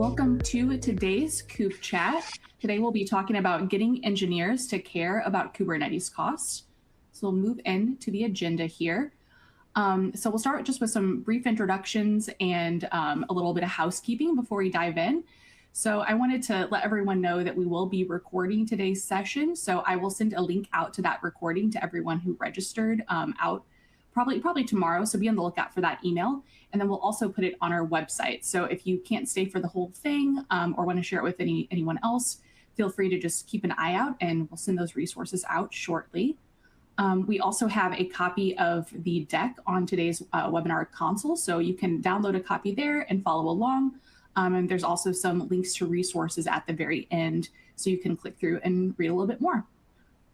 Welcome to today's Kube Chat. Today we'll be talking about getting engineers to care about Kubernetes costs. So we'll move into the agenda here. So we'll start just with some brief introductions and a little bit of housekeeping before we dive in. So I wanted to let everyone know that we will be recording today's session. So I will send a link out to that recording to everyone who registered out probably tomorrow. So be on the lookout for that email. And then we'll also put it on our website. So if you can't stay for the whole thing or want to share it with anyone else, feel free to just keep an eye out and we'll send those resources out shortly. We also have a copy of the deck on today's webinar console. So you can download a copy there and follow along. And there's also some links to resources at the very end. So you can click through and read a little bit more.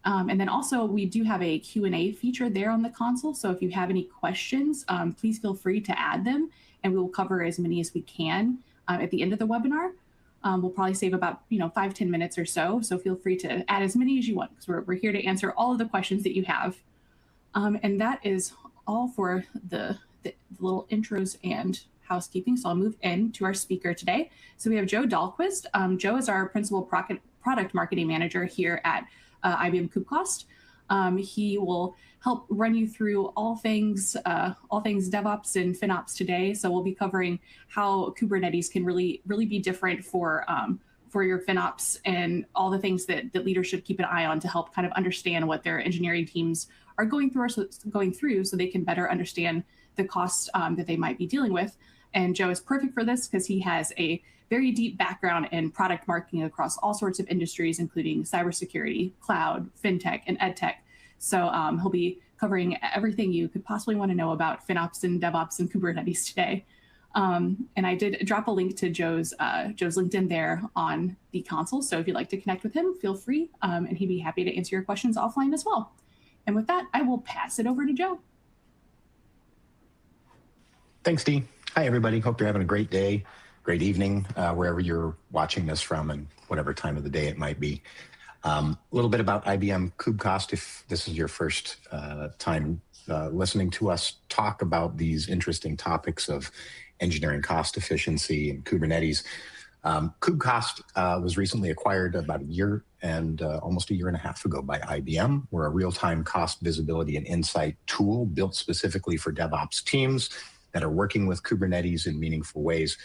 And then also we do have a Q&A feature there on the console. So if you have any questions, please feel free to add them and we will cover as many as we can at the end of the webinar. We'll probably save about 5-10 minutes or so. So feel free to add as many as you want because we're here to answer all of the questions that you have. And that is all for the little intros and housekeeping. So I'll move into our speaker today. So we have Joe Dahlquist. Joe is our principal product marketing manager here at IBM Kubecost. He will help run you through all things DevOps and FinOps today. So we'll be covering how Kubernetes can really be different for your FinOps and all the things that leaders should keep an eye on to help kind of understand what their engineering teams are going through so they can better understand the costs that they might be dealing with. And Joe is perfect for this because he has a very deep background in product marketing across all sorts of industries, including cybersecurity, cloud, fintech, and edtech. So he'll be covering everything you could possibly want to know about FinOps and DevOps and Kubernetes today. And I did drop a link to Joe's LinkedIn there on the console. So if you'd like to connect with him, feel free, and he'd be happy to answer your questions offline as well. And with that, I will pass it over to Joe. Thanks, Dee. Hi, everybody. Hope you're having a great day. Great evening, wherever you're watching this from and whatever time of the day it might be. A little bit about IBM Kubecost, if this is your first time listening to us talk about these interesting topics of engineering cost efficiency and Kubernetes. Kubecost was recently acquired about a year and almost a year and a half ago by IBM. We're a real-time cost visibility and insight tool built specifically for DevOps teams that are working with Kubernetes in meaningful ways.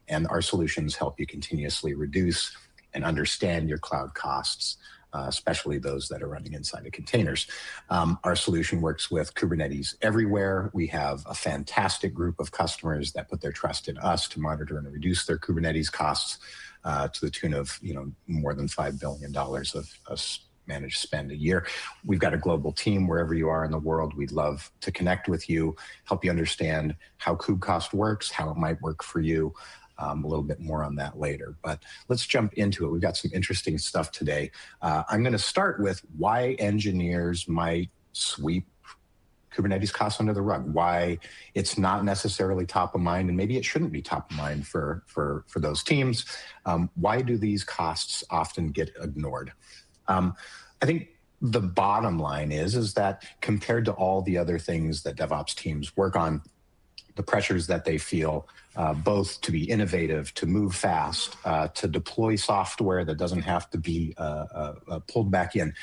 And our solutions help you continuously reduce and understand your cloud costs, especially those that are running inside of containers. Our solution works with Kubernetes everywhere. We have a fantastic group of customers that put their trust in us to monitor and reduce their Kubernetes costs to the tune of more than $5 billion of managed spend a year. We've got a global team wherever you are in the world. We'd love to connect with you, help you understand how Kubecost works, how it might work for you. A little bit more on that later, but let's jump into it. We've got some interesting stuff today. I'm going to start with why engineers might sweep Kubernetes costs under the rug, why it's not necessarily top of mind, and maybe it shouldn't be top of mind for those teams. Why do these costs often get ignored? I think the bottom line is that compared to all the other things that DevOps teams work on, the pressures that they feel, both to be innovative, to move fast, to deploy software that doesn't have to be pulled back in,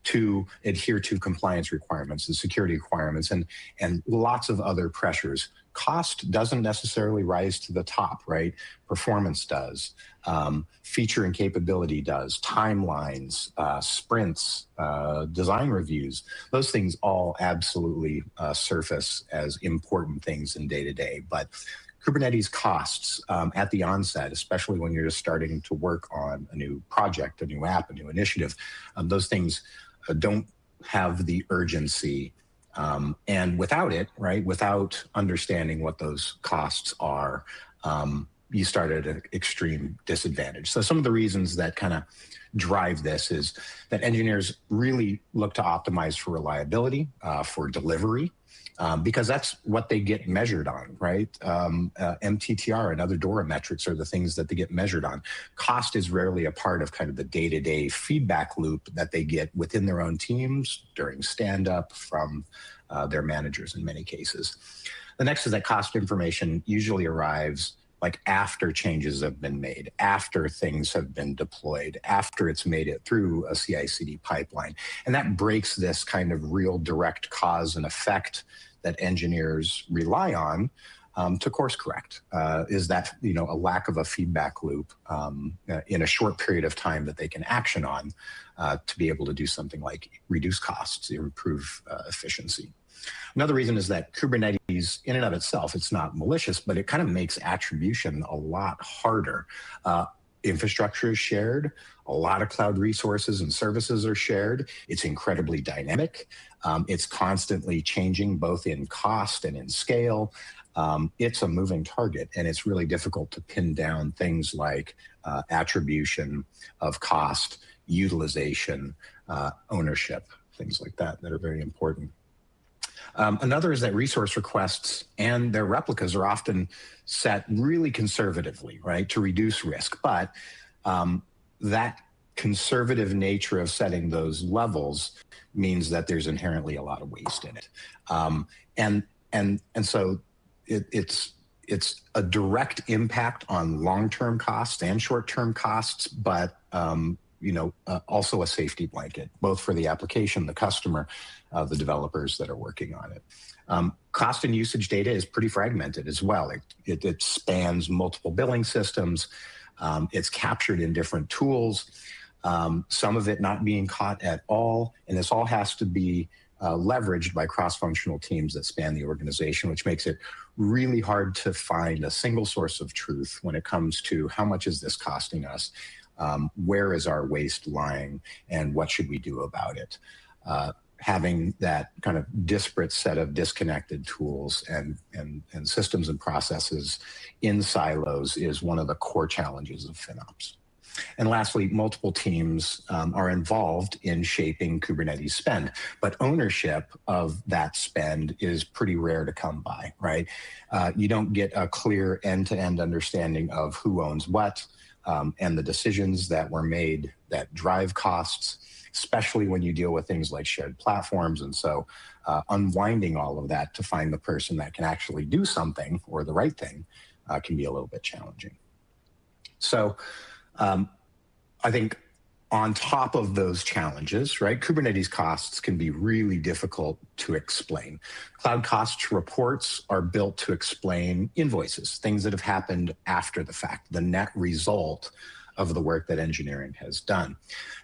to adhere to compliance requirements and security requirements, and lots of other pressures. Cost doesn't necessarily rise to the top, right? Performance does. Feature and capability does. Timelines, sprints, design reviews. Those things all absolutely surface as important things in day-to-day. But Kubernetes costs at the onset, especially when you're just starting to work on a new project, a new app, a new initiative, those things don't have the urgency. And without it, right, without understanding what those costs are, you start at an extreme disadvantage. So some of the reasons that kind of drive this is that engineers really look to optimize for reliability, for delivery, because that's what they get measured on, right? MTTR and other DORA metrics are the things that they get measured on. Cost is rarely a part of kind of the day-to-day feedback loop that they get within their own teams during stand-up from their managers in many cases. The next is that cost information usually arrives like after changes have been made, after things have been deployed, after it's made it through a CI/CD pipeline. And that breaks this kind of real direct cause and effect that engineers rely on to course correct. Is that a lack of a feedback loop in a short period of time that they can action on to be able to do something like reduce costs, improve efficiency. Another reason is that Kubernetes, in and of itself, it's not malicious, but it kind of makes attribution a lot harder. Infrastructure is shared. A lot of cloud resources and services are shared. It's incredibly dynamic. It's constantly changing both in cost and in scale. It's a moving target, and it's really difficult to pin down things like attribution of cost, utilization, ownership, things like that are very important. Another is that resource requests and their replicas are often set really conservatively, right, to reduce risk. But that conservative nature of setting those levels means that there's inherently a lot of waste in it. And so it's a direct impact on long-term costs and short-term costs, but also a safety blanket, both for the application, the customer, the developers that are working on it. Cost and usage data is pretty fragmented as well. It spans multiple billing systems. It's captured in different tools, some of it not being caught at all. And this all has to be leveraged by cross-functional teams that span the organization, which makes it really hard to find a single source of truth when it comes to how much is this costing us, where is our waste lying, and what should we do about it. Having that kind of disparate set of disconnected tools and systems and processes in silos is one of the core challenges of FinOps. And lastly, multiple teams are involved in shaping Kubernetes spend, but ownership of that spend is pretty rare to come by, right? You don't get a clear end-to-end understanding of who owns what and the decisions that were made that drive costs, especially when you deal with things like shared platforms. And so unwinding all of that to find the person that can actually do something or the right thing can be a little bit challenging. So I think on top of those challenges, right, Kubernetes costs can be really difficult to explain. Cloud costs reports are built to explain invoices, things that have happened after the fact, the net result of the work that engineering has done,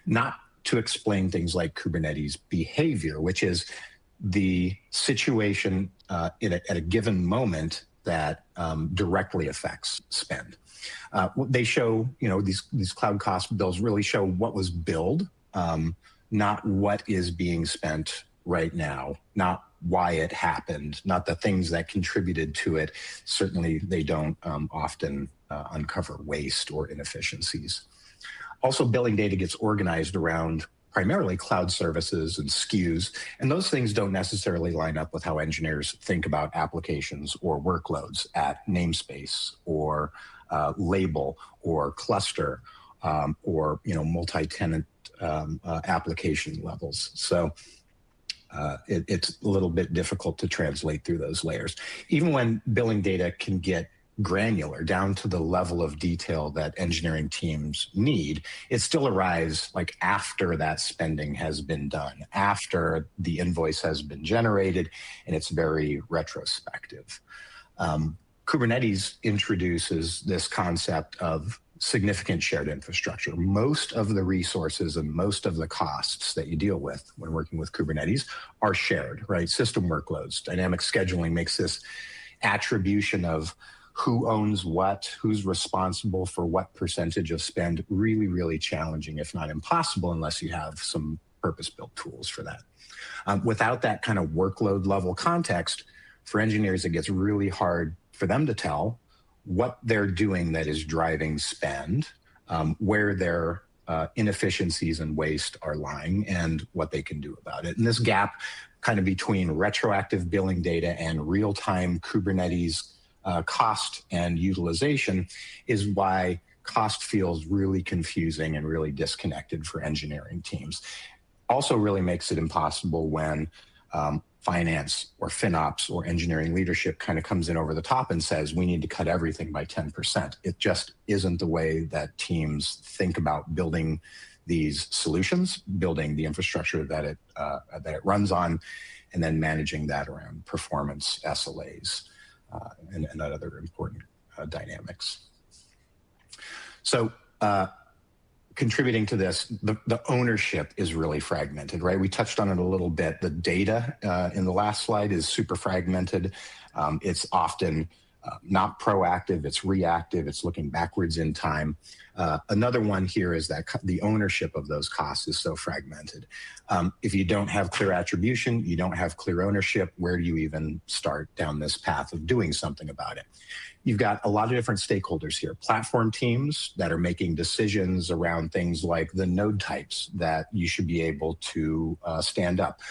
not to explain things like Kubernetes behavior, which is the situation at a given moment that directly affects spend. They show, these cloud cost bills really show what was billed, not what is being spent right now, not why it happened, not the things that contributed to it. Certainly, they don't often uncover waste or inefficiencies. Also, billing data gets organized around primarily cloud services and SKUs, and those things don't necessarily line up with how engineers think about applications or workloads at namespace or label or cluster or multi-tenant application levels. So it's a little bit difficult to translate through those layers. Even when billing data can get granular down to the level of detail that engineering teams need, it still arrives like after that spending has been done, after the invoice has been generated, and it's very retrospective. Kubernetes introduces this concept of significant shared infrastructure. Most of the resources and most of the costs that you deal with when working with Kubernetes are shared, right? System workloads, dynamic scheduling makes this attribution of who owns what, who's responsible for what percentage of spend really, really challenging, if not impossible, unless you have some purpose-built tools for that. Without that kind of workload level context, for engineers, it gets really hard for them to tell what they're doing that is driving spend, where their inefficiencies and waste are lying, and what they can do about it. And this gap kind of between retroactive billing data and real-time Kubernetes cost and utilization is why cost feels really confusing and really disconnected for engineering teams. Also really makes it impossible when finance or FinOps or engineering leadership kind of comes in over the top and says, we need to cut everything by 10%. It just isn't the way that teams think about building these solutions, building the infrastructure that it runs on, and then managing that around performance, SLAs, and other important dynamics. So contributing to this, the ownership is really fragmented, right? We touched on it a little bit. The data in the last slide is super fragmented. It's often not proactive, it's reactive, it's looking backwards in time. Another one here is that the ownership of those costs is so fragmented. If you don't have clear attribution, you don't have clear ownership, where do you even start down this path of doing something about it? You've got a lot of different stakeholders here. Platform teams that are making decisions around things like the node types that you should be able to stand up,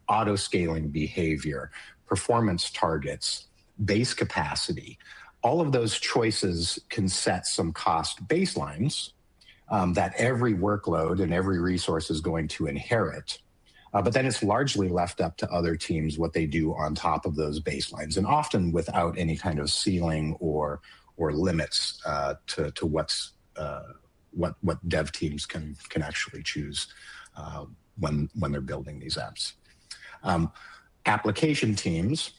auto-scaling behavior, performance targets, base capacity. All of those choices can set some cost baselines that every workload and every resource is going to inherit. But then it's largely left up to other teams what they do on top of those baselines, and often without any kind of ceiling or limits to what dev teams can actually choose when they're building these apps. Application teams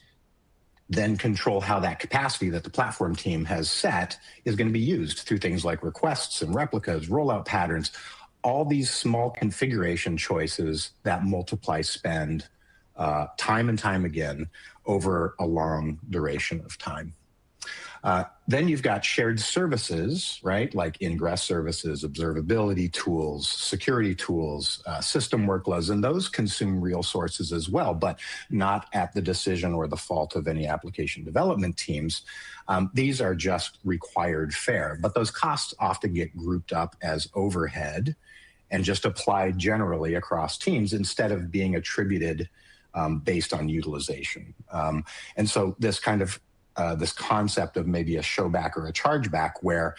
then control how that capacity that the platform team has set is going to be used through things like requests and replicas, rollout patterns, all these small configuration choices that multiply spend time and time again over a long duration of time. Then you've got shared services, right? Like ingress services, observability tools, security tools, system workloads, and those consume real sources as well, but not at the decision or the fault of any application development teams. These are just required fare, but those costs often get grouped up as overhead and just applied generally across teams instead of being attributed based on utilization. And so this kind of this concept of maybe a showback or a chargeback where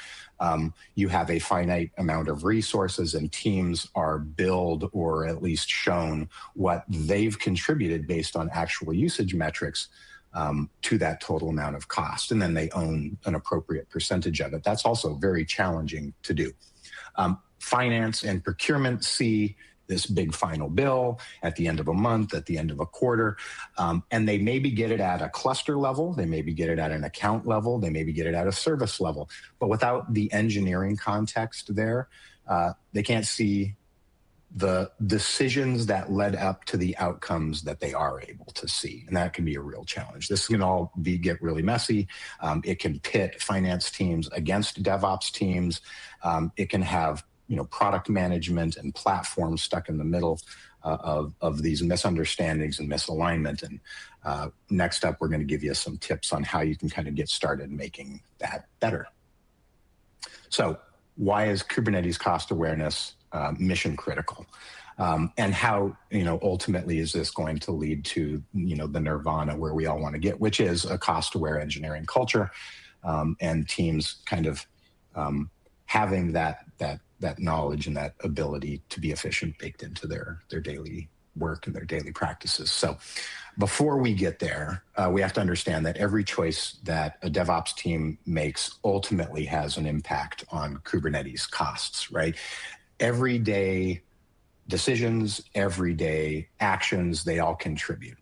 you have a finite amount of resources and teams are billed or at least shown what they've contributed based on actual usage metrics to that total amount of cost. And then they own an appropriate percentage of it. That's also very challenging to do. Finance and procurement see this big final bill at the end of a month, at the end of a quarter, and they maybe get it at a cluster level, they maybe get it at an account level, they maybe get it at a service level, but without the engineering context there, they can't see the decisions that led up to the outcomes that they are able to see, and that can be a real challenge. This can all get really messy. It can pit finance teams against DevOps teams. It can have product management and platforms stuck in the middle of these misunderstandings and misalignment. And next up, we're going to give you some tips on how you can kind of get started making that better. So why is Kubernetes cost awareness mission critical? And how, ultimately is this going to lead to, the nirvana where we all want to get, which is a cost-aware engineering culture, and teams kind of having that knowledge and that ability to be efficient baked into their daily work and their daily practices. So before we get there, we have to understand that every choice that a DevOps team makes ultimately has an impact on Kubernetes costs, right? Everyday decisions, everyday actions, they all contribute.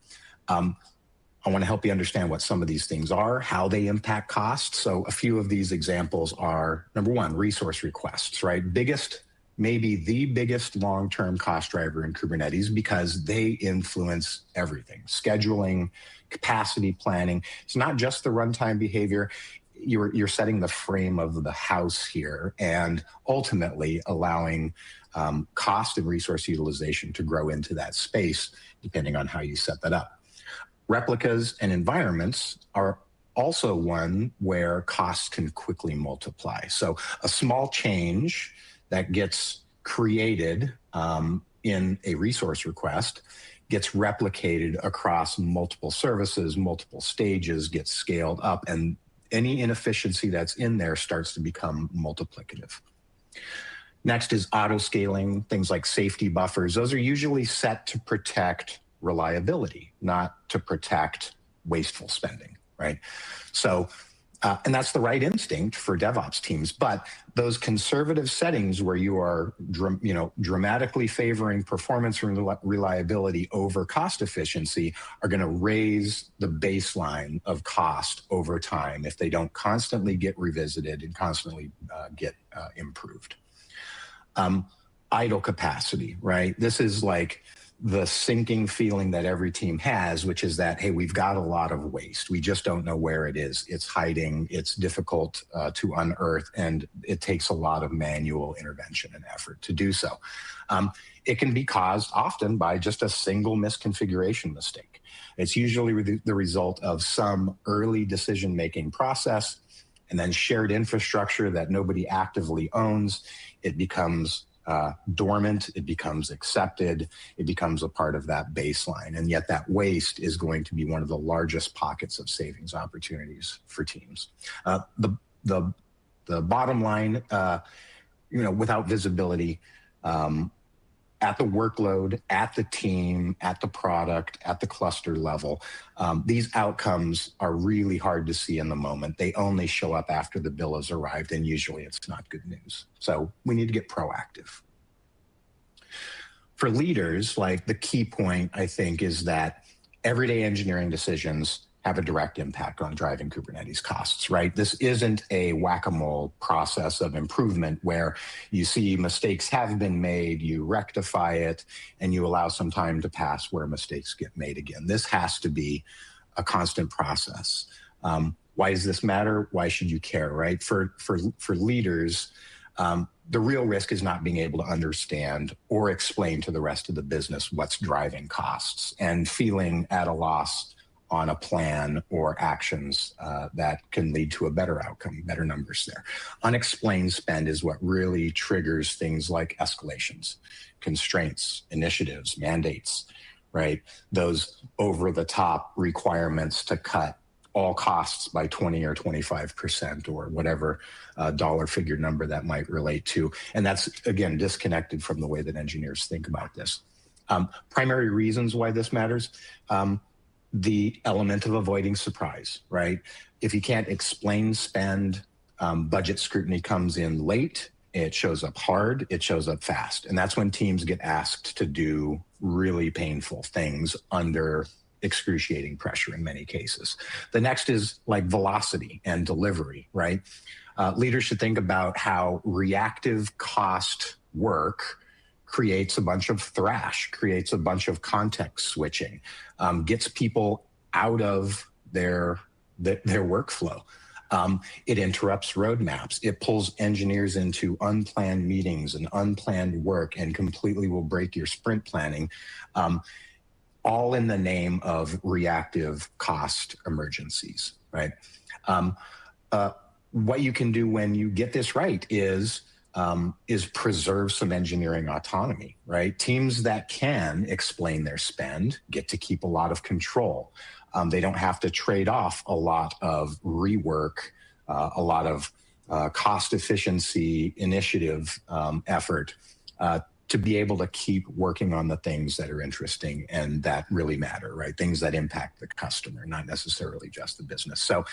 I want to help you understand what some of these things are, how they impact costs. So a few of these examples are, number one, resource requests, right? Maybe the biggest long-term cost driver in Kubernetes because they influence everything. Scheduling, capacity planning. It's not just the runtime behavior. You're setting the frame of the house here and ultimately allowing cost and resource utilization to grow into that space, depending on how you set that up. Replicas and environments are also one where costs can quickly multiply. So a small change that gets created in a resource request gets replicated across multiple services, multiple stages, gets scaled up, and any inefficiency that's in there starts to become multiplicative. Next is auto-scaling, things like safety buffers. Those are usually set to protect reliability, not to protect wasteful spending, right? So, and that's the right instinct for DevOps teams. But those conservative settings where you are, dramatically favoring performance and reliability over cost efficiency are going to raise the baseline of cost over time if they don't constantly get revisited and constantly get improved. Idle capacity, right? This is like the sinking feeling that every team has, which is that, hey, we've got a lot of waste. We just don't know where it is. It's hiding. It's difficult to unearth, and it takes a lot of manual intervention and effort to do so. It can be caused often by just a single misconfiguration mistake. It's usually the result of some early decision-making process and then shared infrastructure that nobody actively owns. It becomes dormant, it becomes accepted, it becomes a part of that baseline. And yet that waste is going to be one of the largest pockets of savings opportunities for teams. The bottom line, without visibility, at the workload, at the team, at the product, at the cluster level, these outcomes are really hard to see in the moment. They only show up after the bill has arrived, and usually it's not good news. So we need to get proactive. For leaders, like the key point, I think, is that everyday engineering decisions have a direct impact on driving Kubernetes costs, right? This isn't a whack-a-mole process of improvement where you see mistakes have been made, you rectify it, and you allow some time to pass where mistakes get made again. This has to be a constant process. Why does this matter? Why should you care, right? For leaders, the real risk is not being able to understand or explain to the rest of the business what's driving costs and feeling at a loss on a plan or actions that can lead to a better outcome, better numbers there. Unexplained spend is what really triggers things like escalations, constraints, initiatives, mandates, right? Those over-the-top requirements to cut all costs by 20 or 25% or whatever dollar figure number that might relate to. And that's, again, disconnected from the way that engineers think about this. Primary reasons why this matters. The element of avoiding surprise, right? If you can't explain spend, budget scrutiny comes in late, it shows up hard, it shows up fast. And that's when teams get asked to do really painful things under excruciating pressure in many cases. The next is like velocity and delivery, right? Leaders should think about how reactive cost work creates a bunch of thrash, creates a bunch of context switching, gets people out of their workflow. It interrupts roadmaps. It pulls engineers into unplanned meetings and unplanned work and completely will break your sprint planning, all in the name of reactive cost emergencies, right? What you can do when you get this right is preserve some engineering autonomy, right? Teams that can explain their spend get to keep a lot of control. They don't have to trade off a lot of rework, a lot of cost efficiency initiative effort to be able to keep working on the things that are interesting and that really matter, right? Things that impact the customer, not necessarily just the business. So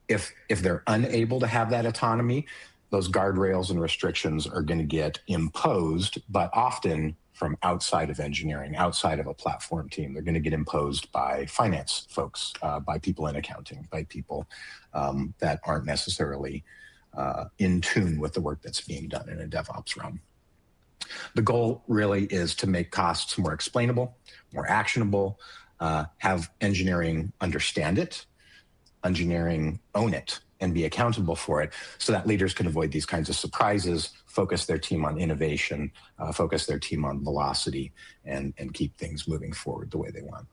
if they're unable to have that autonomy, those guardrails and restrictions are going to get imposed, but often from outside of engineering, outside of a platform team. They're going to get imposed by finance folks, by people in accounting, by people that aren't necessarily in tune with the work that's being done in a DevOps realm. The goal really is to make costs more explainable, more actionable, have engineering understand it, engineering own it, and be accountable for it so that leaders can avoid these kinds of surprises, focus their team on innovation, focus their team on velocity, and keep things moving forward the way they want.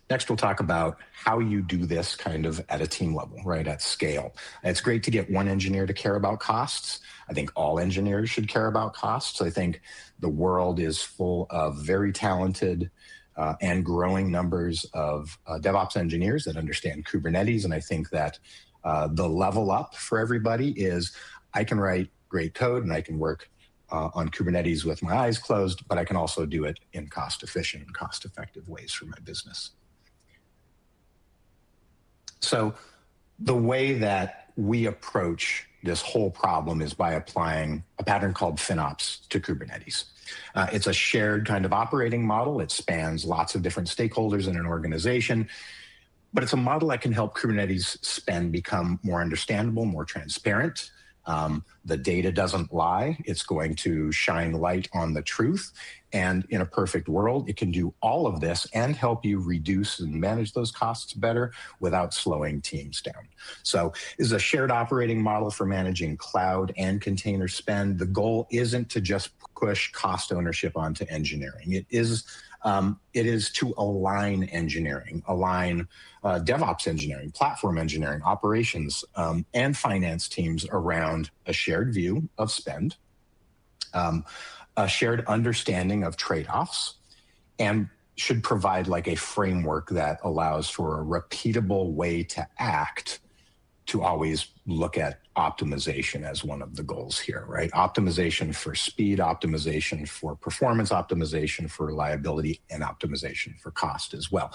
Next, we'll talk about how you do this kind of at a team level, right, at scale. It's great to get one engineer to care about costs. I think all engineers should care about costs. I think the world is full of very talented and growing numbers of DevOps engineers that understand Kubernetes. And I think that the level up for everybody is I can write great code and I can work on Kubernetes with my eyes closed, but I can also do it in cost-efficient and cost-effective ways for my business. So the way that we approach this whole problem is by applying a pattern called FinOps to Kubernetes. It's a shared kind of operating model. It spans lots of different stakeholders in an organization, but it's a model that can help Kubernetes spend become more understandable, more transparent. The data doesn't lie. It's going to shine light on the truth. And in a perfect world, it can do all of this and help you reduce and manage those costs better without slowing teams down. So this is a shared operating model for managing cloud and container spend. The goal isn't to just push cost ownership onto engineering. It is to align engineering, align DevOps engineering, platform engineering, operations, and finance teams around a shared view of spend, a shared understanding of trade-offs, and should provide like a framework that allows for a repeatable way to act to always look at optimization as one of the goals here, right? Optimization for speed, optimization for performance, optimization for reliability, and optimization for cost as well.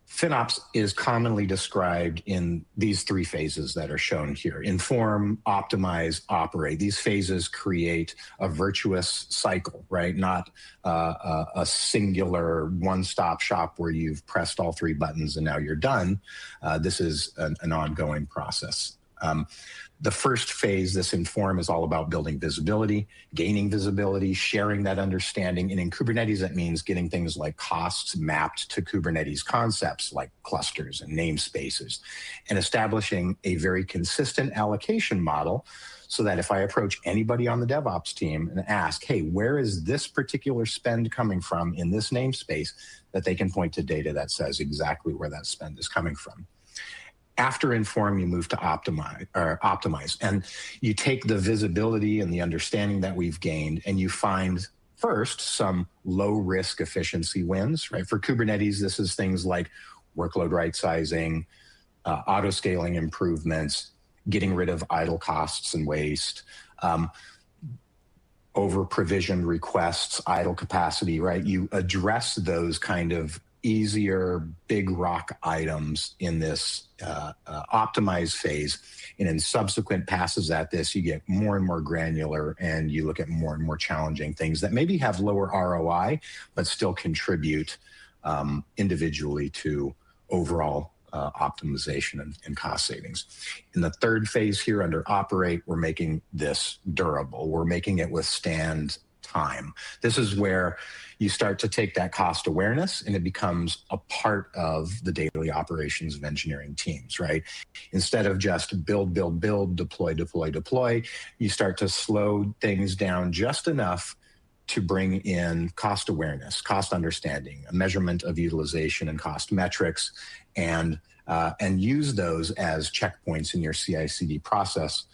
FinOps is commonly described in these three phases that are shown here: inform, optimize, operate. These phases create a virtuous cycle, right? Not a singular one-stop shop where you've pressed all three buttons and now you're done. This is an ongoing process. The first phase, this inform, is all about building visibility, gaining visibility, sharing that understanding. And in Kubernetes, that means getting things like costs mapped to Kubernetes concepts like clusters and namespaces, and establishing a very consistent allocation model so that if I approach anybody on the DevOps team and ask, hey, where is this particular spend coming from in this namespace, that they can point to data that says exactly where that spend is coming from. After inform, you move to optimize, and you take the visibility and the understanding that we've gained, and you find first some low risk efficiency wins, right? For Kubernetes, this is things like workload right sizing, auto scaling improvements, getting rid of idle costs and waste, over provisioned requests, idle capacity, right? You address those kind of easier big rock items in this optimize phase, and in subsequent passes at this, you get more and more granular, and you look at more and more challenging things that maybe have lower ROI but still contribute individually to overall optimization and cost savings. In the third phase here under operate, we're making this durable. We're making it withstand time. This is where you start to take that cost awareness and it becomes a part of the daily operations of engineering teams, right? Instead of just build, deploy, you start to slow things down just enough to bring in cost awareness, cost understanding, a measurement of utilization and cost metrics, and use those as checkpoints in your CI/CD process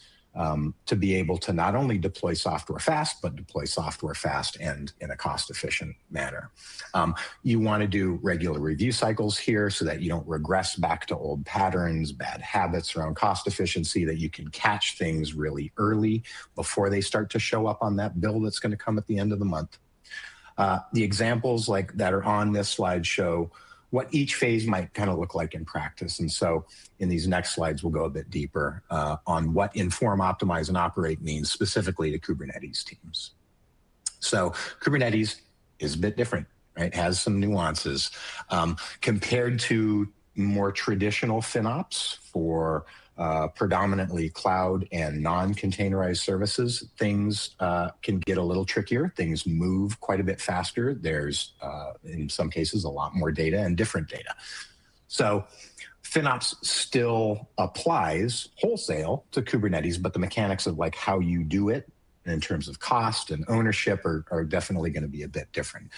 to be able to not only deploy software fast, but deploy software fast and in a cost-efficient manner. You want to do regular review cycles here so that you don't regress back to old patterns, bad habits around cost efficiency, that you can catch things really early before they start to show up on that bill that's going to come at the end of the month. The examples like that are on this slide show what each phase might kind of look like in practice. And so in these next slides, we'll go a bit deeper on what inform, optimize, and operate means specifically to Kubernetes teams. So Kubernetes is a bit different, right? It has some nuances. Compared to more traditional FinOps for predominantly cloud and non-containerized services, things can get a little trickier. Things move quite a bit faster. There's, in some cases, a lot more data and different data. So FinOps still applies wholesale to Kubernetes, but the mechanics of like how you do it in terms of cost and ownership are definitely going to be a bit different.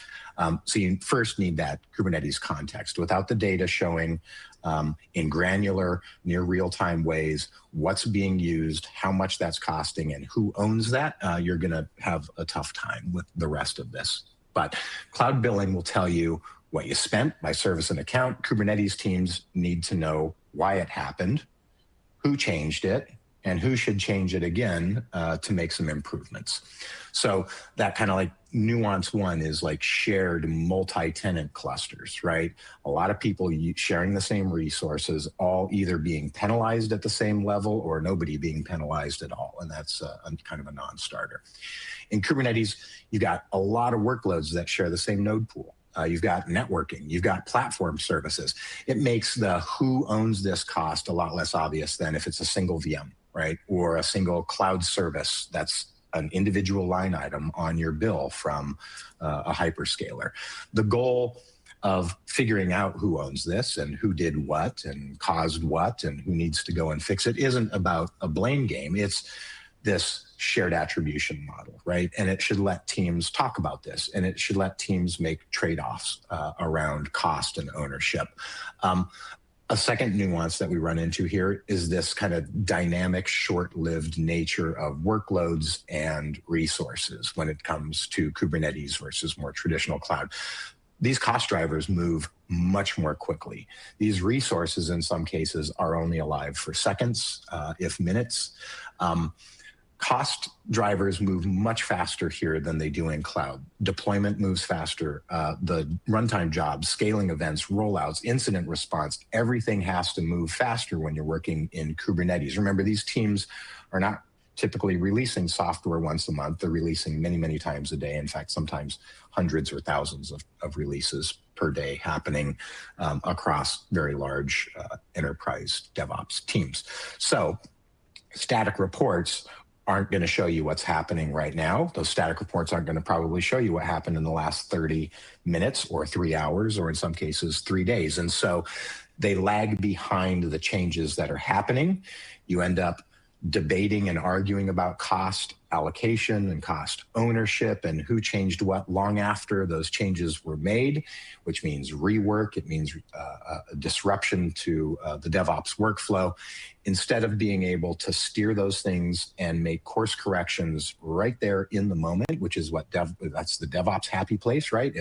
So you first need that Kubernetes context. Without the data showing in granular, near real-time ways what's being used, how much that's costing, and who owns that, you're going to have a tough time with the rest of this. But cloud billing will tell you what you spent by service and account. Kubernetes teams need to know why it happened, who changed it, and who should change it again to make some improvements. So that kind of like nuance one is like shared multi-tenant clusters, right? A lot of people sharing the same resources, all either being penalized at the same level or nobody being penalized at all. And that's kind of a non-starter. In Kubernetes, you've got a lot of workloads that share the same node pool. You've got networking, you've got platform services. It makes the who owns this cost a lot less obvious than if it's a single VM, right? Or a single cloud service that's an individual line item on your bill from a hyperscaler. The goal of figuring out who owns this and who did what and caused what and who needs to go and fix it isn't about a blame game. It's this shared attribution model, right? And it should let teams talk about this, and it should let teams make trade-offs around cost and ownership. A second nuance that we run into here is this kind of dynamic, short-lived nature of workloads and resources when it comes to Kubernetes versus more traditional cloud. These cost drivers move much more quickly. These resources, in some cases, are only alive for seconds, if minutes. Cost drivers move much faster here than they do in cloud. Deployment moves faster. The runtime jobs, scaling events, rollouts, incident response, everything has to move faster when you're working in Kubernetes. Remember, these teams are not typically releasing software once a month. They're releasing many, many times a day. In fact, sometimes hundreds or thousands of releases per day happening across very large enterprise DevOps teams. So static reports aren't going to show you what's happening right now. Those static reports aren't going to probably show you what happened in the last 30 minutes or 3 hours, or in some cases 3 days. And so they lag behind the changes that are happening. You end up debating and arguing about cost allocation and cost ownership and who changed what long after those changes were made, which means rework. It means a disruption to the DevOps workflow. Instead of being able to steer those things and make course corrections right there in the moment, which is what that's the DevOps happy place, right?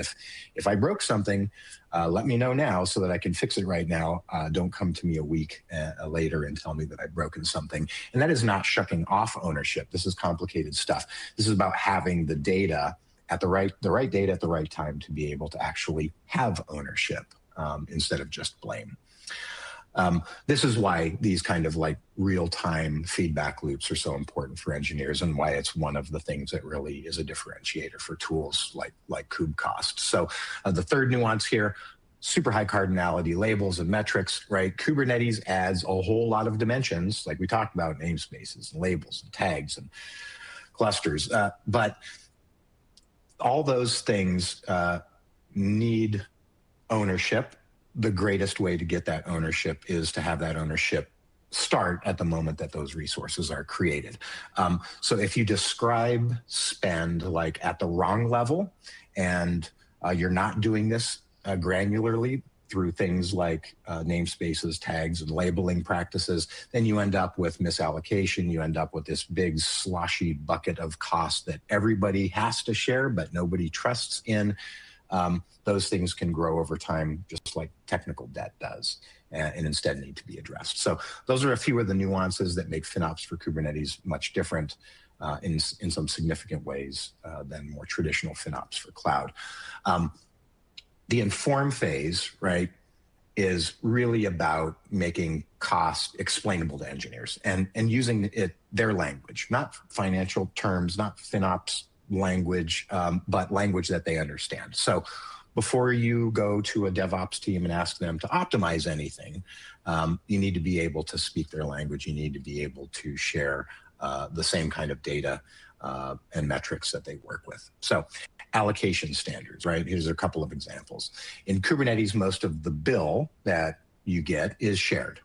If I broke something, let me know now so that I can fix it right now. Don't come to me a week later and tell me that I've broken something. And that is not shucking off ownership. This is complicated stuff. This is about having the data at the right data at the right time to be able to actually have ownership instead of just blame. This is why these kind of like real-time feedback loops are so important for engineers, and why it's one of the things that really is a differentiator for tools like Kubecost. So the third nuance here, super high cardinality labels and metrics, right? Kubernetes adds a whole lot of dimensions, like we talked about, namespaces and labels and tags and clusters. But all those things need ownership. The greatest way to get that ownership is to have that ownership start at the moment that those resources are created. So if you describe spend like at the wrong level, and you're not doing this granularly through things like namespaces, tags, and labeling practices, then you end up with misallocation. You end up with this big sloshy bucket of cost that everybody has to share, but nobody trusts in. Those things can grow over time, just like technical debt does, and instead need to be addressed. So those are a few of the nuances that make FinOps for Kubernetes much different in some significant ways than more traditional FinOps for cloud. The inform phase, right, is really about making cost explainable to engineers and using their language, not financial terms, not FinOps language, but language that they understand. So before you go to a DevOps team and ask them to optimize anything, you need to be able to speak their language. You need to be able to share the same kind of data and metrics that they work with. So allocation standards, right? Here's a couple of examples. In Kubernetes, most of the bill that you get is shared.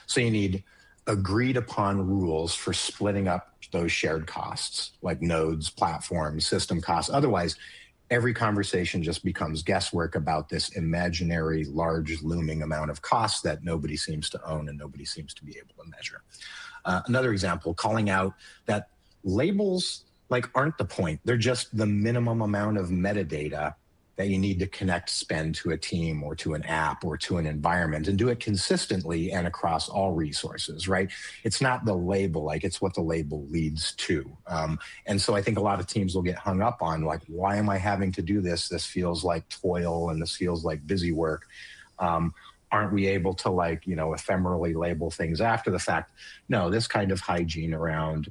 So you need agreed upon rules for splitting up those shared costs, like nodes, platforms, system costs. Otherwise, every conversation just becomes guesswork about this imaginary, large, looming amount of costs that nobody seems to own and nobody seems to be able to measure. Another example, calling out that labels aren't the point. They're just the minimum amount of metadata that you need to connect spend to a team or to an app or to an environment and do it consistently and across all resources, right? It's not the label, like it's what the label leads to. And so I think a lot of teams will get hung up on like, why am I having to do this? This feels like toil and this feels like busy work. Aren't we able to like, ephemerally label things after the fact? No, this kind of hygiene around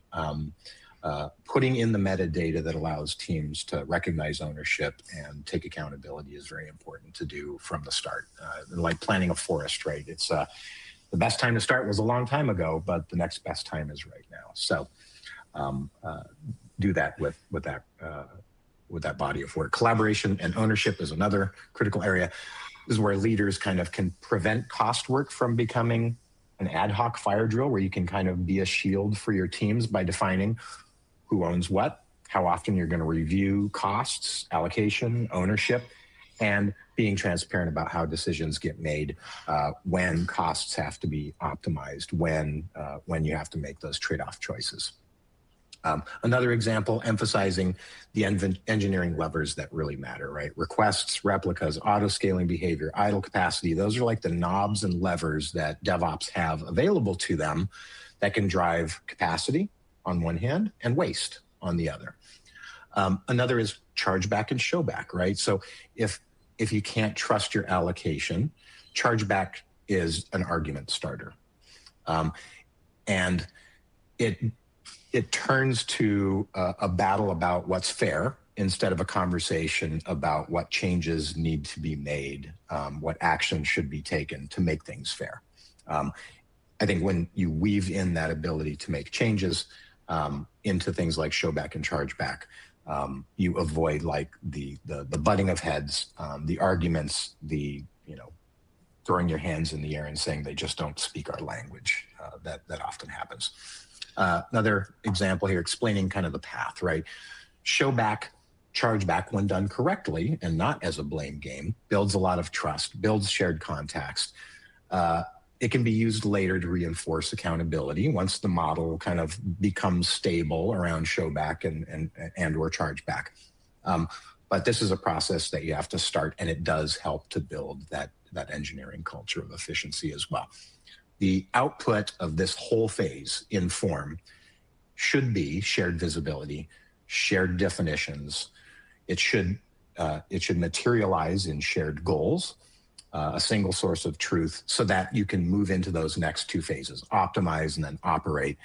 putting in the metadata that allows teams to recognize ownership and take accountability is very important to do from the start. Like planting a forest, right? It's the best time to start was a long time ago, but the next best time is right now. So do that with that body of work. Collaboration and ownership is another critical area. This is where leaders kind of can prevent cost work from becoming an ad hoc fire drill, where you can kind of be a shield for your teams by defining who owns what, how often you're going to review costs, allocation, ownership, and being transparent about how decisions get made, when costs have to be optimized, when you have to make those trade-off choices. Another example, emphasizing the engineering levers that really matter, right? Requests, replicas, auto-scaling behavior, idle capacity. Those are like the knobs and levers that DevOps have available to them that can drive capacity on one hand and waste on the other. Another is chargeback and showback, right? So if you can't trust your allocation, chargeback is an argument starter. And it turns to a battle about what's fair instead of a conversation about what changes need to be made, what action should be taken to make things fair. I think when you weave in that ability to make changes into things like showback and chargeback, you avoid like the butting of heads, the arguments, the throwing your hands in the air and saying they just don't speak our language. That often happens. Another example here, explaining kind of the path, right? Showback, chargeback, when done correctly and not as a blame game, builds a lot of trust, builds shared context. It can be used later to reinforce accountability once the model kind of becomes stable around showback and or chargeback. But this is a process that you have to start, and it does help to build that engineering culture of efficiency as well. The output of this whole phase in form should be shared visibility, shared definitions. It should materialize in shared goals, a single source of truth, so that you can move into those next two phases, optimize and then operate.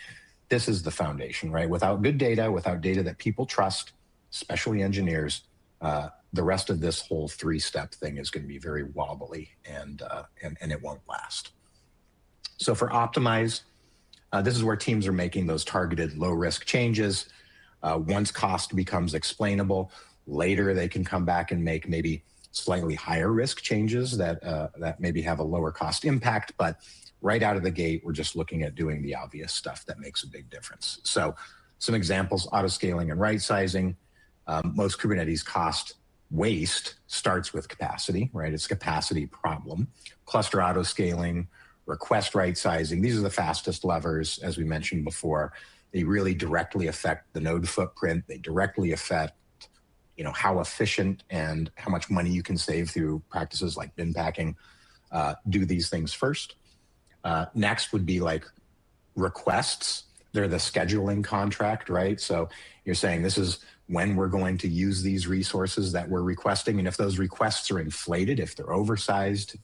This is the foundation, right? Without good data, without data that people trust, especially engineers, the rest of this whole three-step thing is going to be very wobbly and it won't last. So for optimize, this is where teams are making those targeted low-risk changes. Once cost becomes explainable, later they can come back and make maybe slightly higher risk changes that maybe have a lower cost impact, but right out of the gate, we're just looking at doing the obvious stuff that makes a big difference. So some examples, auto-scaling and right-sizing. Most Kubernetes cost waste starts with capacity, right? It's a capacity problem. Cluster auto-scaling, request right-sizing, these are the fastest levers, as we mentioned before. They really directly affect the node footprint. They directly affect how efficient and how much money you can save through practices like bin packing. Do these things first. Next would be like requests. They're the scheduling contract, right? So you're saying this is when we're going to use these resources that we're requesting. And if those requests are inflated, if they're oversized,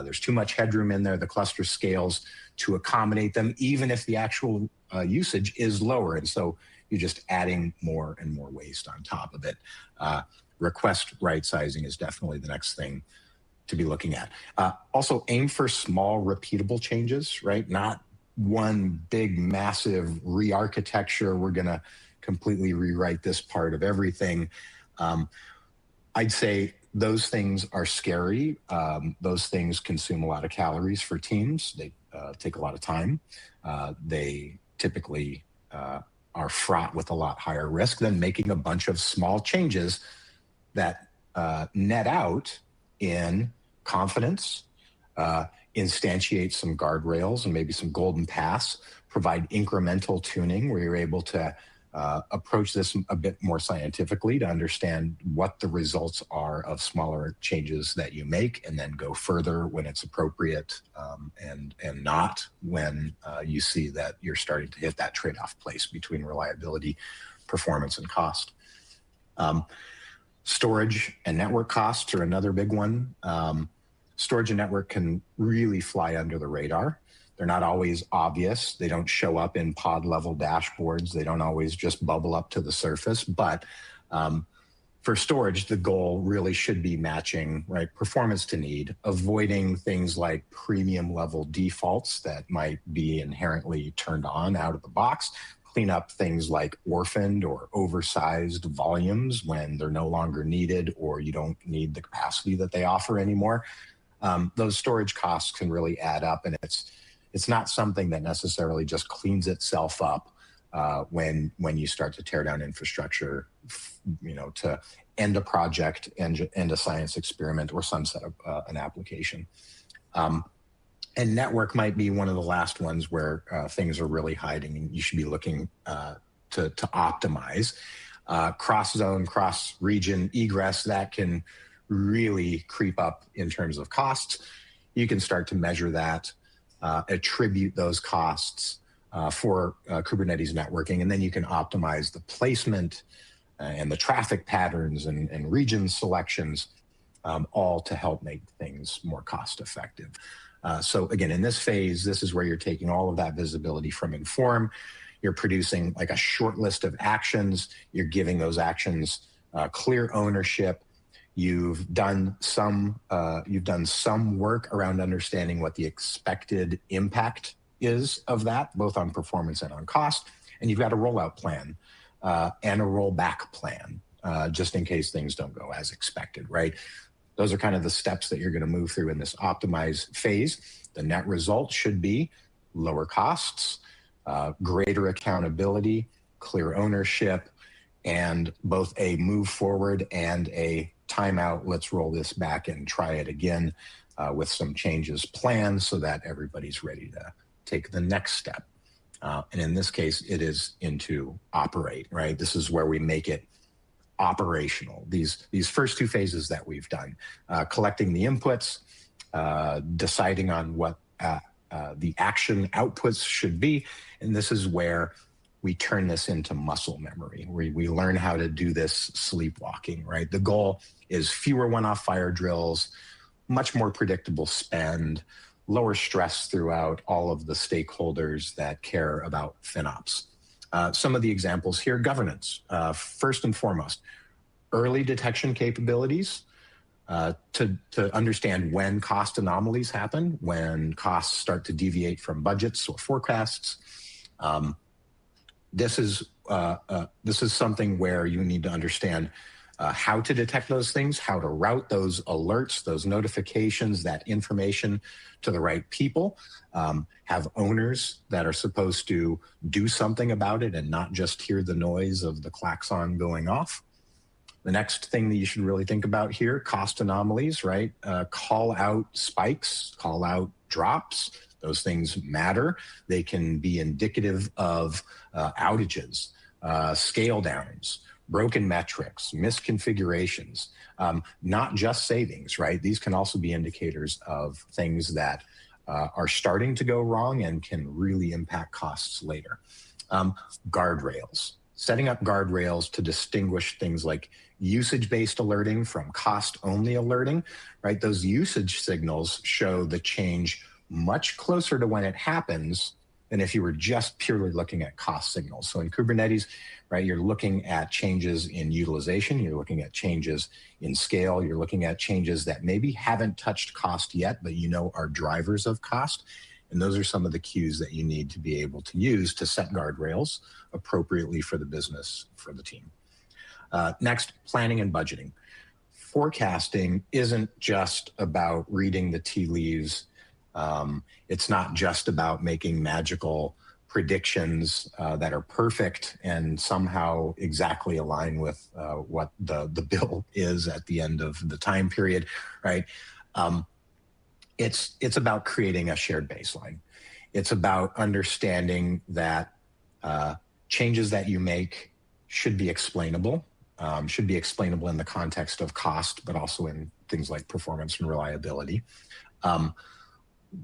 there's too much headroom in there, the cluster scales to accommodate them, even if the actual usage is lower. And so you're just adding more and more waste on top of it. Request right sizing is definitely the next thing to be looking at. Also aim for small repeatable changes, right? Not one big massive re-architecture. We're gonna completely rewrite this part of everything. I'd say those things are scary. Those things consume a lot of calories for teams. They take a lot of time. They typically are fraught with a lot higher risk than making a bunch of small changes that net out in confidence, instantiate some guardrails and maybe some golden paths, provide incremental tuning where you're able to approach this a bit more scientifically to understand what the results are of smaller changes that you make, and then go further when it's appropriate, and not when you see that you're starting to hit that trade-off place between reliability, performance, and cost. Storage and network costs are another big one. Storage and network can really fly under the radar. They're not always obvious. They don't show up in pod level dashboards. They don't always just bubble up to the surface. But for storage, the goal really should be matching, right, performance to need, avoiding things like premium level defaults that might be inherently turned on out of the box. Clean up things like orphaned or oversized volumes when they're no longer needed, or you don't need the capacity that they offer anymore. Those storage costs can really add up, and it's not something that necessarily just cleans itself up when you start to tear down infrastructure, to end a project, end a science experiment, or sunset an application. And network might be one of the last ones where things are really hiding, and you should be looking to optimize. Cross-zone, cross-region egress, that can really creep up in terms of costs. You can start to measure that, attribute those costs for Kubernetes networking, and then you can optimize the placement and the traffic patterns and region selections, all to help make things more cost effective. So again, in this phase, this is where you're taking all of that visibility from Inform. You're producing like a short list of actions. You're giving those actions clear ownership. You've done some work around understanding what the expected impact is of that, both on performance and on cost. And you've got a rollout plan and a rollback plan, just in case things don't go as expected, right? Those are kind of the steps that you're going to move through in this optimize phase. The net result should be lower costs, greater accountability, clear ownership, and both a move forward and a timeout. Let's roll this back and try it again with some changes planned so that everybody's ready to take the next step. And in this case, it is into operate, right? This is where we make it operational. These first two phases that we've done, collecting the inputs, deciding on what the action outputs should be. And this is where we turn this into muscle memory. We learn how to do this sleepwalking, right? The goal is fewer one-off fire drills, much more predictable spend, lower stress throughout all of the stakeholders that care about FinOps. Some of the examples here: governance. First and foremost, early detection capabilities to understand when cost anomalies happen, when costs start to deviate from budgets or forecasts. This is something where you need to understand how to detect those things, how to route those alerts, those notifications, that information to the right people, have owners that are supposed to do something about it and not just hear the noise of the klaxon going off. The next thing that you should really think about here, cost anomalies, right? Call out spikes, call out drops. Those things matter. They can be indicative of outages, scale downs, broken metrics, misconfigurations, not just savings, right? These can also be indicators of things that are starting to go wrong and can really impact costs later. Guardrails, setting up guardrails to distinguish things like usage-based alerting from cost-only alerting, right? Those usage signals show the change much closer to when it happens than if you were just purely looking at cost signals. So in Kubernetes, right, you're looking at changes in utilization, you're looking at changes in scale, you're looking at changes that maybe haven't touched cost yet, but you know are drivers of cost. And those are some of the cues that you need to be able to use to set guardrails appropriately for the business, for the team. Next, planning and budgeting. Forecasting isn't just about reading the tea leaves. It's not just about making magical predictions that are perfect and somehow exactly align with what the bill is at the end of the time period, right? It's about creating a shared baseline. It's about understanding that changes that you make should be explainable, in the context of cost, but also in things like performance and reliability.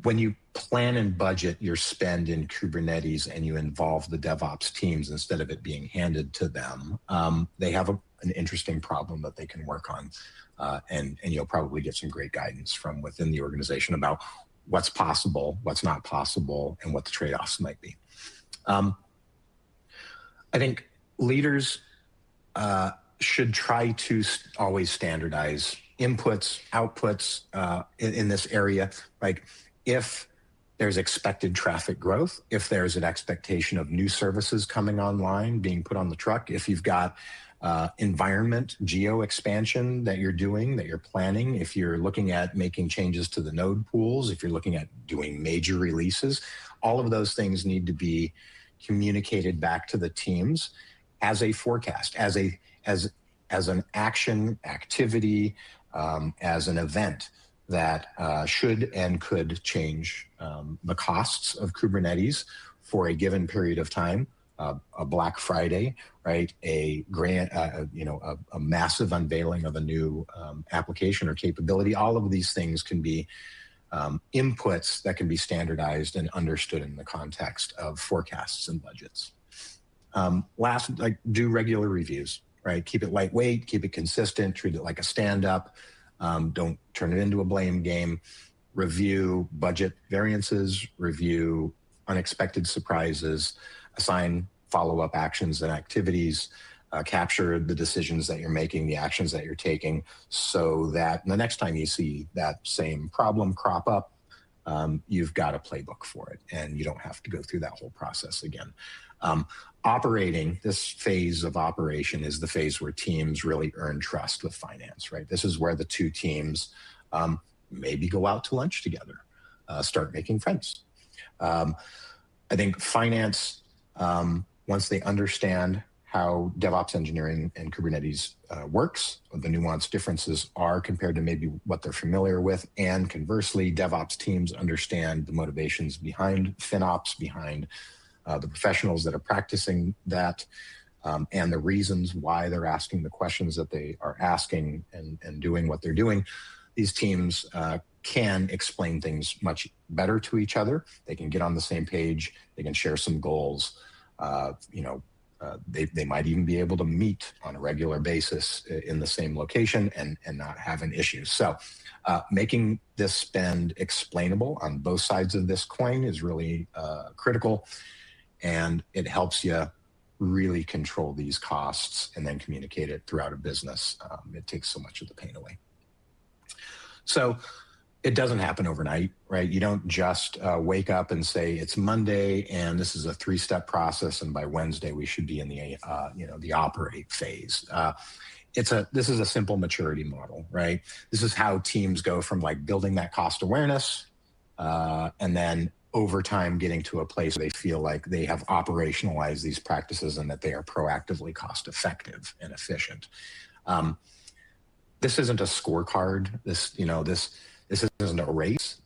When you plan and budget your spend in Kubernetes and you involve the DevOps teams instead of it being handed to them, they have an interesting problem that they can work on. And you'll probably get some great guidance from within the organization about what's possible, what's not possible, and what the trade-offs might be. I think leaders should try to always standardize inputs, outputs in this area. Like if there's expected traffic growth, if there's an expectation of new services coming online, being put on the truck, if you've got environment, geo expansion that you're doing, that you're planning, if you're looking at making changes to the node pools, if you're looking at doing major releases, all of those things need to be communicated back to the teams as a forecast, as an action, activity, as an event that should and could change the costs of Kubernetes for a given period of time. A Black Friday, right? A grand, a massive unveiling of a new application or capability. All of these things can be inputs that can be standardized and understood in the context of forecasts and budgets. Last, like do regular reviews, right? Keep it lightweight, keep it consistent, treat it like a stand-up. Don't turn it into a blame game. Review budget variances, review unexpected surprises, assign follow-up actions and activities, capture the decisions that you're making, the actions that you're taking, so that the next time you see that same problem crop up, you've got a playbook for it and you don't have to go through that whole process again. Operating, this phase of operation is the phase where teams really earn trust with finance, right? This is where the two teams maybe go out to lunch together, start making friends. I think finance, once they understand how DevOps engineering and Kubernetes works, what the nuanced differences are compared to maybe what they're familiar with, and conversely, DevOps teams understand the motivations behind FinOps, behind the professionals that are practicing that, and the reasons why they're asking the questions that they are asking and doing what they're doing. These teams can explain things much better to each other. They can get on the same page. They can share some goals. They might even be able to meet on a regular basis in the same location and not have an issue. So making this spend explainable on both sides of this coin is really critical, and it helps you really control these costs and then communicate it throughout a business. It takes so much of the pain away. So it doesn't happen overnight, right? You don't just wake up and say it's Monday and this is a 3-step process, and by Wednesday we should be in the the operate phase. This is a simple maturity model, right? This is how teams go from like building that cost awareness and then over time getting to a place where they feel like they have operationalized these practices and that they are proactively cost effective and efficient. This isn't a scorecard. This isn't a race.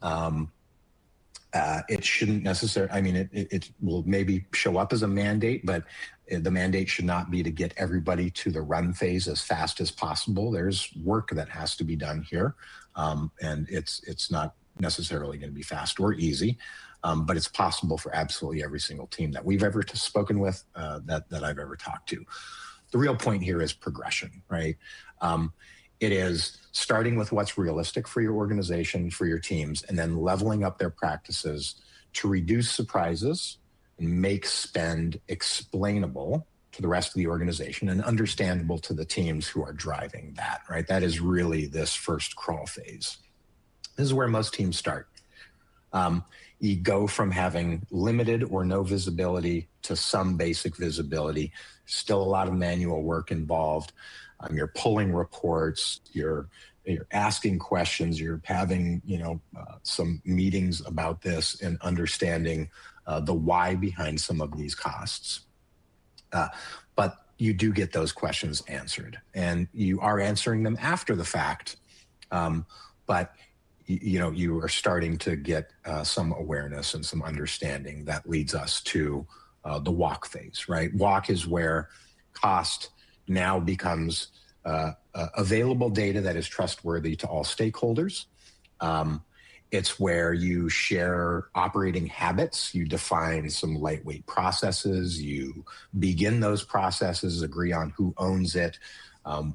It shouldn't necessarily, I mean, it will maybe show up as a mandate, but the mandate should not be to get everybody to the run phase as fast as possible. There's work that has to be done here. And it's not necessarily going to be fast or easy, but it's possible for absolutely every single team that we've ever spoken with, that I've ever talked to. The real point here is progression, right? It is starting with what's realistic for your organization, for your teams, and then leveling up their practices to reduce surprises and make spend explainable to the rest of the organization and understandable to the teams who are driving that, right? That is really this first crawl phase. This is where most teams start. You go from having limited or no visibility to some basic visibility. Still a lot of manual work involved. You're pulling reports, you're asking questions, you're having some meetings about this and understanding the why behind some of these costs. But you do get those questions answered, and you are answering them after the fact. But you are starting to get some awareness and some understanding that leads us to the walk phase, right? Walk is where cost now becomes available data that is trustworthy to all stakeholders. It's where you share operating habits, you define some lightweight processes, you begin those processes, agree on who owns it,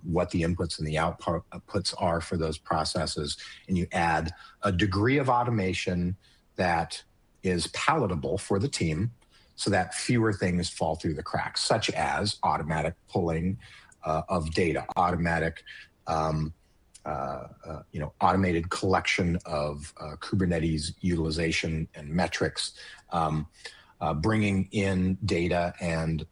what the inputs and the outputs are for those processes, and you add a degree of automation that is palatable for the team so that fewer things fall through the cracks, such as automatic pulling of data, automatic automated collection of Kubernetes utilization and metrics, bringing in data and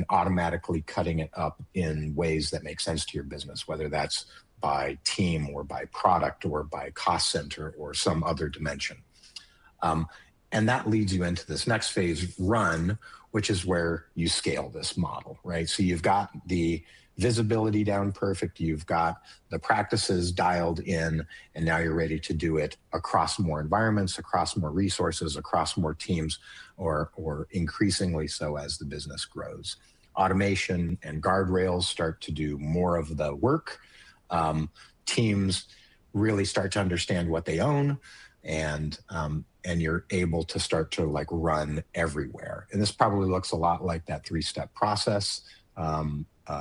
automatically cutting it up in ways that make sense to your business, whether that's by team or by product or by cost center or some other dimension. And that leads you into this next phase, run, which is where you scale this model, right? So you've got the visibility down perfect, you've got the practices dialed in, and now you're ready to do it across more environments, across more resources, across more teams, or increasingly so as the business grows. Automation and guardrails start to do more of the work. Teams really start to understand what they own, and you're able to start to like run everywhere. And this probably looks a lot like that 3-step process.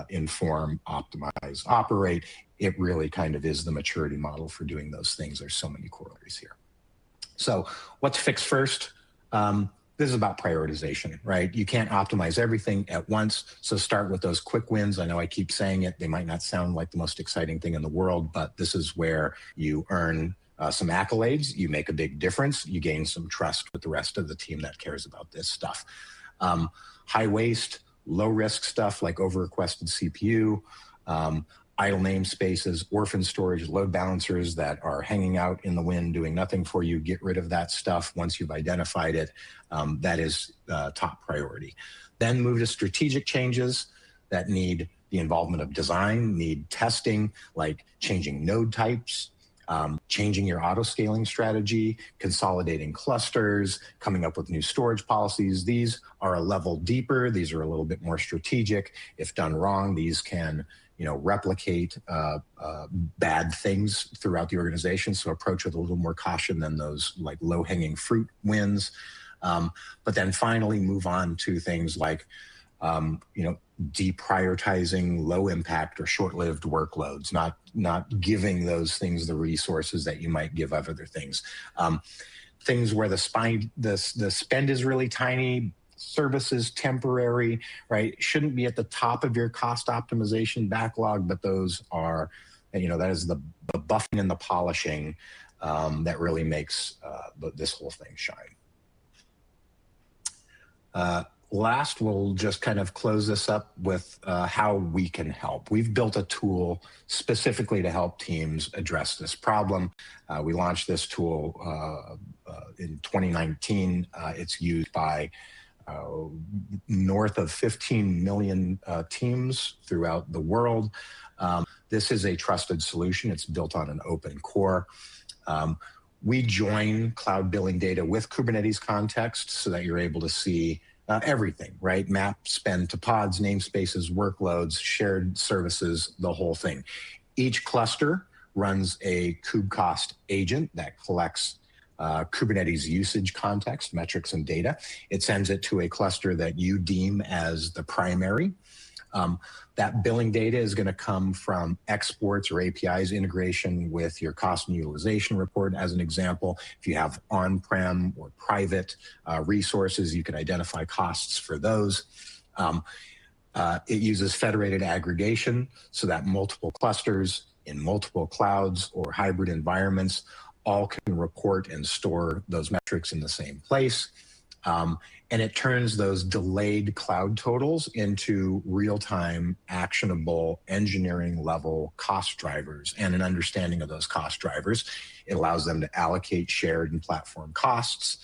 Inform, optimize, operate. It really kind of is the maturity model for doing those things. There's so many corollaries here. So what's fixed first? This is about prioritization, right? You can't optimize everything at once. So start with those quick wins. I know I keep saying it. They might not sound like the most exciting thing in the world, but this is where you earn some accolades. You make a big difference. You gain some trust with the rest of the team that cares about this stuff. High waste, low risk stuff like over requested CPU, idle namespaces, orphan storage, load balancers that are hanging out in the wind doing nothing for you. Get rid of that stuff once you've identified it. That is top priority. Then move to strategic changes that need the involvement of design, need testing, like changing node types, changing your auto-scaling strategy, consolidating clusters, coming up with new storage policies. These are a level deeper. These are a little bit more strategic. If done wrong, these can replicate bad things throughout the organization. So approach with a little more caution than those like low-hanging fruit wins. But then finally move on to things like deprioritizing low impact or short-lived workloads, not giving those things the resources that you might give other things. Things where the spend is really tiny, services temporary, right? Shouldn't be at the top of your cost optimization backlog, but those are, that is the buffing and the polishing that really makes this whole thing shine. Last, we'll just kind of close this up with how we can help. We've built a tool specifically to help teams address this problem. We launched this tool in 2019. It's used by north of 15 million teams throughout the world. This is a trusted solution. It's built on an open core. We join cloud billing data with Kubernetes context so that you're able to see everything, right? Map spend to pods, namespaces, workloads, shared services, the whole thing. Each cluster runs a Kubecost agent that collects Kubernetes usage context, metrics, and data. It sends it to a cluster that you deem as the primary. That billing data is going to come from exports or APIs integration with your cost and utilization report. As an example, if you have on-prem or private resources, you can identify costs for those. It uses federated aggregation so that multiple clusters in multiple clouds or hybrid environments all can report and store those metrics in the same place. And it turns those delayed cloud totals into real-time, actionable, engineering-level cost drivers and an understanding of those cost drivers. It allows them to allocate shared and platform costs.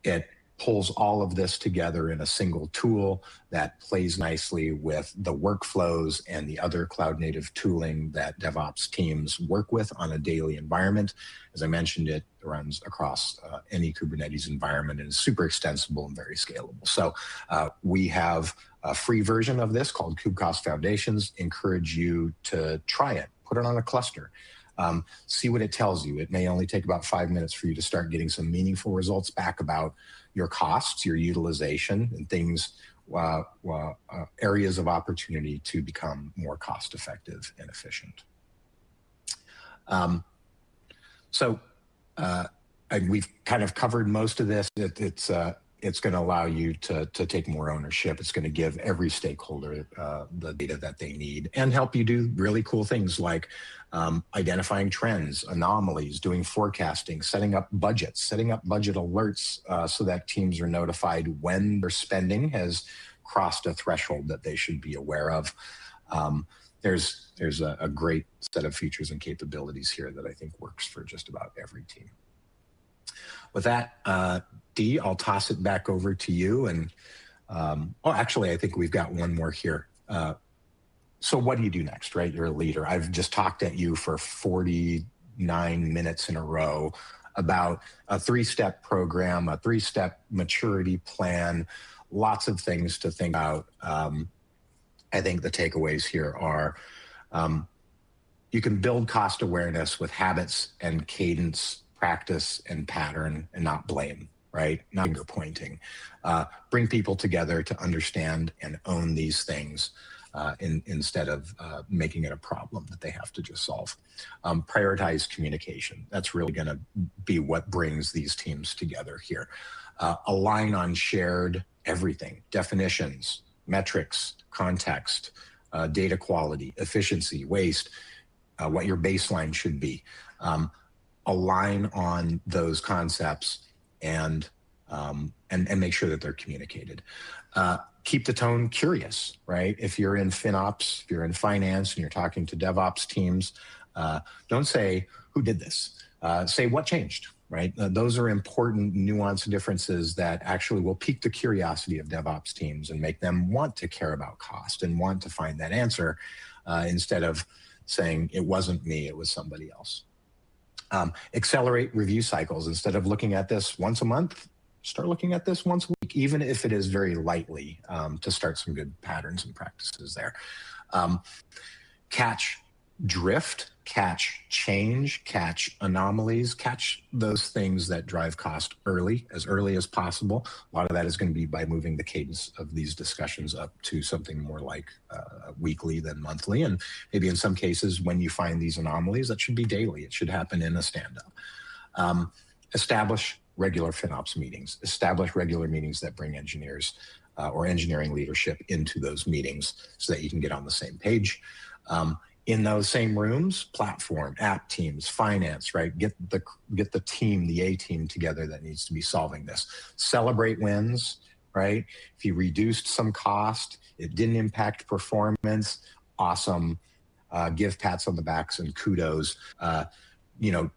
It pulls all of this together in a single tool that plays nicely with the workflows and the other cloud native tooling that DevOps teams work with on a daily environment. As I mentioned, it runs across any Kubernetes environment and is super extensible and very scalable. So we have a free version of this called Kubecost Foundations. Encourage you to try it, put it on a cluster. See what it tells you. It may only take about 5 minutes for you to start getting some meaningful results back about your costs, your utilization, and things, areas of opportunity to become more cost effective and efficient. We've kind of covered most of this. It's going to allow you to take more ownership. It's going to give every stakeholder the data that they need and help you do really cool things like identifying trends, anomalies, doing forecasting, setting up budget alerts so that teams are notified when their spending has crossed a threshold that they should be aware of. There's a great set of features and capabilities here that I think works for just about every team. With that, Dee, I'll toss it back over to you. And actually, I think we've got one more here. So what do you do next, right? You're a leader. I've just talked at you for 49 minutes in a row about a 3-step program, a 3-step maturity plan, lots of things to think about. I think the takeaways here are you can build cost awareness with habits and cadence, practice and pattern, and not blame, right? Not finger pointing. Bring people together to understand and own these things instead of making it a problem that they have to just solve. Prioritize communication. That's really going to be what brings these teams together here. Align on shared everything, definitions, metrics, context, data quality, efficiency, waste, what your baseline should be. Align on those concepts and make sure that they're communicated. Keep the tone curious, right? If you're in FinOps, if you're in finance and you're talking to DevOps teams, don't say, who did this? Say, what changed, right? Those are important nuanced differences that actually will pique the curiosity of DevOps teams and make them want to care about cost and want to find that answer instead of saying, it wasn't me, it was somebody else. Accelerate review cycles. Instead of looking at this once a month, start looking at this once a week, even if it is very lightly, to start some good patterns and practices there. Catch drift, catch change, catch anomalies, catch those things that drive cost as early as possible. A lot of that is going to be by moving the cadence of these discussions up to something more like weekly than monthly. And maybe in some cases, when you find these anomalies, that should be daily. It should happen in a stand-up. Establish regular FinOps meetings. Establish regular meetings that bring engineers or engineering leadership into those meetings so that you can get on the same page. In those same rooms, platform, app teams, finance, right? Get the team, the A team together that needs to be solving this. Celebrate wins, right? If you reduced some cost, it didn't impact performance, awesome. Give pats on the backs and kudos.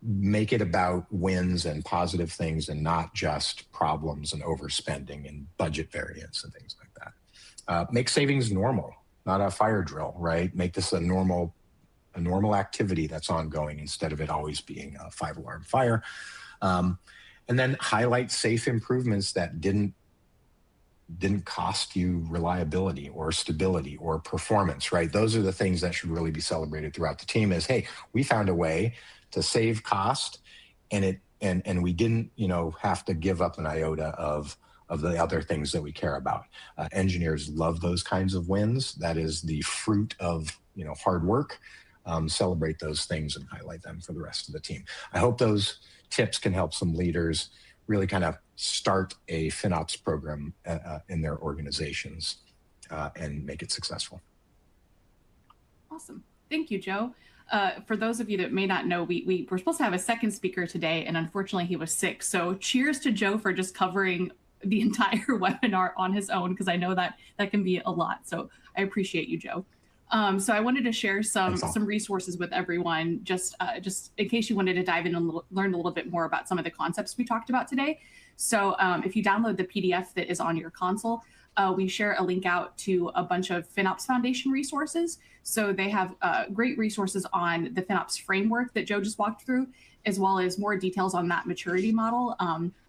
Make it about wins and positive things and not just problems and overspending and budget variance and things like that. Make savings normal, not a fire drill, right? Make this a normal activity that's ongoing instead of it always being a 5-alarm fire. And then highlight safe improvements that didn't cost you reliability or stability or performance, right? Those are the things that should really be celebrated throughout the team is, hey, we found a way to save cost and we didn't, have to give up an iota of the other things that we care about. Engineers love those kinds of wins. That is the fruit of, hard work. Celebrate those things and highlight them for the rest of the team. I hope those tips can help some leaders really kind of start a FinOps program in their organizations and make it successful. Awesome. Thank you, Joe. For those of you that may not know, we were supposed to have a second speaker today, and unfortunately he was sick. So cheers to Joe for just covering the entire webinar on his own, because I know that can be a lot. So I appreciate you, Joe. So I wanted to share some resources with everyone, just in case you wanted to dive in and learn a little bit more about some of the concepts we talked about today. So if you download the PDF that is on your console, we share a link out to a bunch of FinOps Foundation resources. So they have great resources on the FinOps framework that Joe just walked through, as well as more details on that maturity model,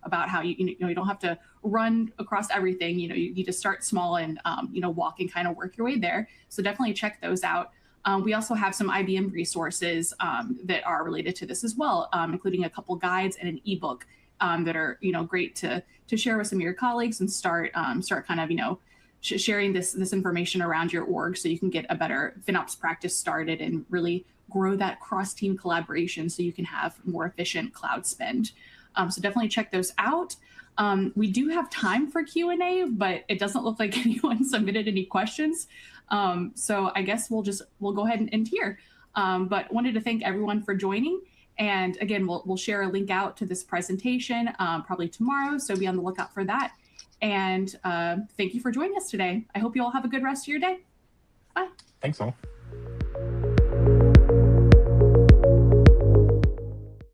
about how you don't have to run across everything. You need to start small and walk and kind of work your way there. So definitely check those out. We also have some IBM resources that are related to this as well, including a couple guides and an ebook that are great to share with some of your colleagues and start kind of sharing this information around your org so you can get a better FinOps practice started and really grow that cross-team collaboration so you can have more efficient cloud spend. So definitely check those out. We do have time for Q&A, but it doesn't look like anyone submitted any questions. So I guess we'll go ahead and end here. But wanted to thank everyone for joining. And again, we'll share a link out to this presentation probably tomorrow. So be on the lookout for that. And thank you for joining us today. I hope you all have a good rest of your day. Bye. Thanks all.